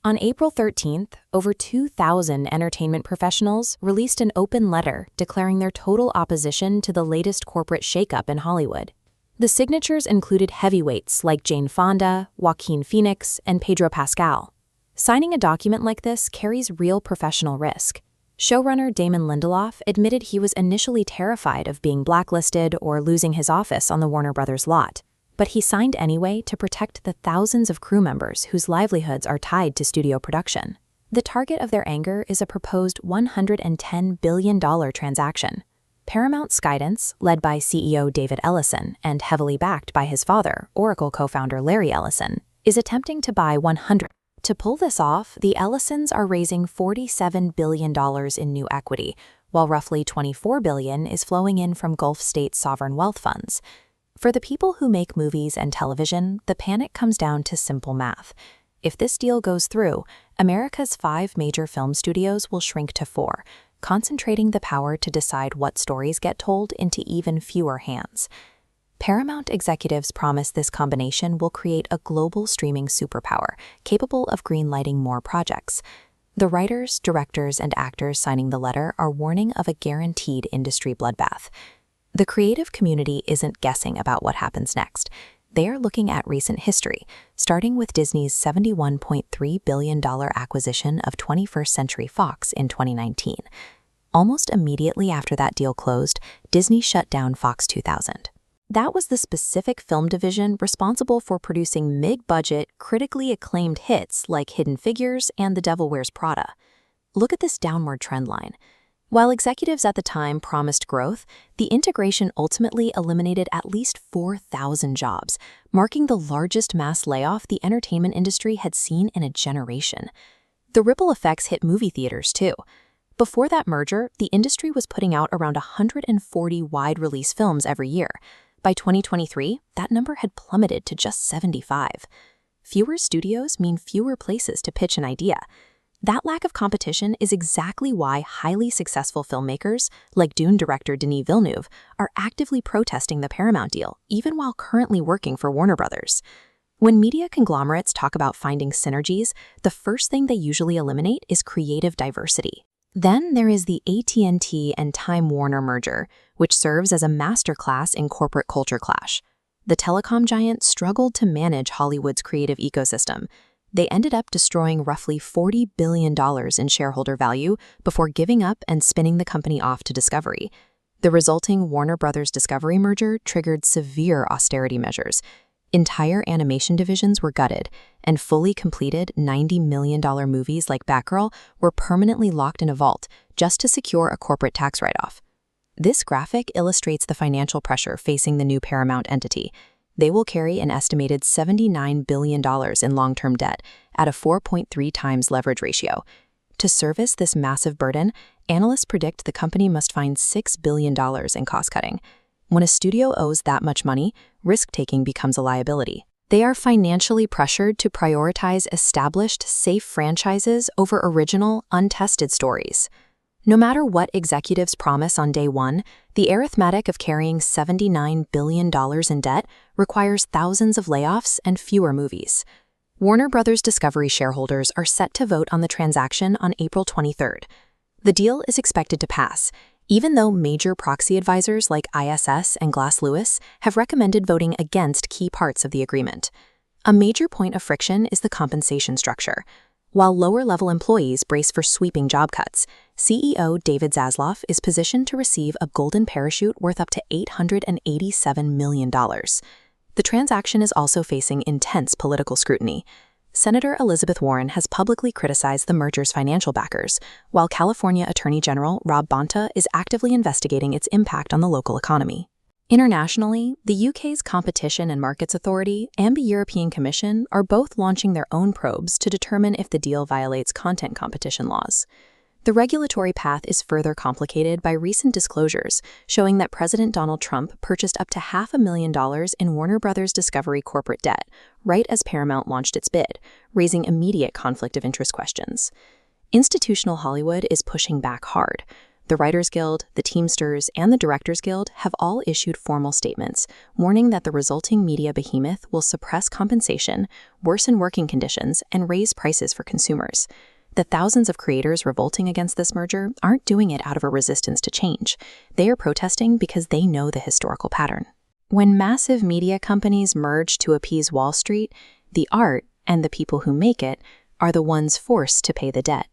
On April 13th, over 2,000 entertainment professionals released an open letter declaring their total opposition to the latest corporate shakeup in Hollywood. The signatures included heavyweights like Jane Fonda, Joaquin Phoenix, and Pedro Pascal. Signing a document like this carries real professional risk. Showrunner Damon Lindelof admitted he was initially terrified of being blacklisted or losing his office on the Warner Brothers lot, but he signed anyway to protect the thousands of crew members whose livelihoods are tied to studio production. The target of their anger is a proposed $110 billion transaction. Paramount Skydance, led by CEO David Ellison and heavily backed by his father, Oracle co-founder Larry Ellison, is attempting to buy 100. To pull this off, the Ellisons are raising $47 billion in new equity, while roughly $24 billion is flowing in from Gulf state sovereign wealth funds. For the people who make movies and television, the panic comes down to simple math. If this deal goes through, America's 5 major film studios will shrink to 4, concentrating the power to decide what stories get told into even fewer hands. Paramount executives promise this combination will create a global streaming superpower capable of greenlighting more projects. The writers, directors, and actors signing the letter are warning of a guaranteed industry bloodbath. The creative community isn't guessing about what happens next. They are looking at recent history, starting with Disney's $71.3 billion acquisition of 21st Century Fox in 2019. Almost immediately after that deal closed, Disney shut down Fox 2000. That was the specific film division responsible for producing mid-budget, critically acclaimed hits like Hidden Figures and The Devil Wears Prada. Look at this downward trend line. While executives at the time promised growth, the integration ultimately eliminated at least 4,000 jobs, marking the largest mass layoff the entertainment industry had seen in a generation. The ripple effects hit movie theaters, too. Before that merger, the industry was putting out around 140 wide-release films every year. By 2023, that number had plummeted to just 75. Fewer studios mean fewer places to pitch an idea. That lack of competition is exactly why highly successful filmmakers, like Dune director Denis Villeneuve, are actively protesting the Paramount deal, even while currently working for Warner Brothers. When media conglomerates talk about finding synergies, the first thing they usually eliminate is creative diversity. Then there is the AT&T and Time Warner merger, which serves as a masterclass in corporate culture clash. The telecom giant struggled to manage Hollywood's creative ecosystem. They ended up destroying roughly $40 billion in shareholder value before giving up and spinning the company off to Discovery. The resulting Warner Brothers Discovery merger triggered severe austerity measures. Entire animation divisions were gutted, and fully completed $90 million movies like Batgirl were permanently locked in a vault just to secure a corporate tax write-off. This graphic illustrates the financial pressure facing the new Paramount entity. They will carry an estimated $79 billion in long-term debt at a 4.3 times leverage ratio. To service this massive burden, analysts predict the company must find $6 billion in cost-cutting. When a studio owes that much money, risk-taking becomes a liability. They are financially pressured to prioritize established, safe franchises over original, untested stories. No matter what executives promise on day one, the arithmetic of carrying $79 billion in debt requires thousands of layoffs and fewer movies. Warner Brothers Discovery shareholders are set to vote on the transaction on April 23rd. The deal is expected to pass, even though major proxy advisors like ISS and Glass Lewis have recommended voting against key parts of the agreement. A major point of friction is the compensation structure. While lower-level employees brace for sweeping job cuts, CEO David Zaslav is positioned to receive a golden parachute worth up to $887 million. The transaction is also facing intense political scrutiny. Senator Elizabeth Warren has publicly criticized the merger's financial backers, while California Attorney General Rob Bonta is actively investigating its impact on the local economy. Internationally, the UK's Competition and Markets Authority and the European Commission are both launching their own probes to determine if the deal violates content competition laws. The regulatory path is further complicated by recent disclosures showing that President Donald Trump purchased up to $500,000 in Warner Brothers Discovery corporate debt right as Paramount launched its bid, raising immediate conflict of interest questions. Institutional Hollywood is pushing back hard. The Writers Guild, the Teamsters, and the Directors Guild have all issued formal statements warning that the resulting media behemoth will suppress compensation, worsen working conditions, and raise prices for consumers. The thousands of creators revolting against this merger aren't doing it out of a resistance to change. They are protesting because they know the historical pattern. When massive media companies merge to appease Wall Street, the art and the people who make it are the ones forced to pay the debt.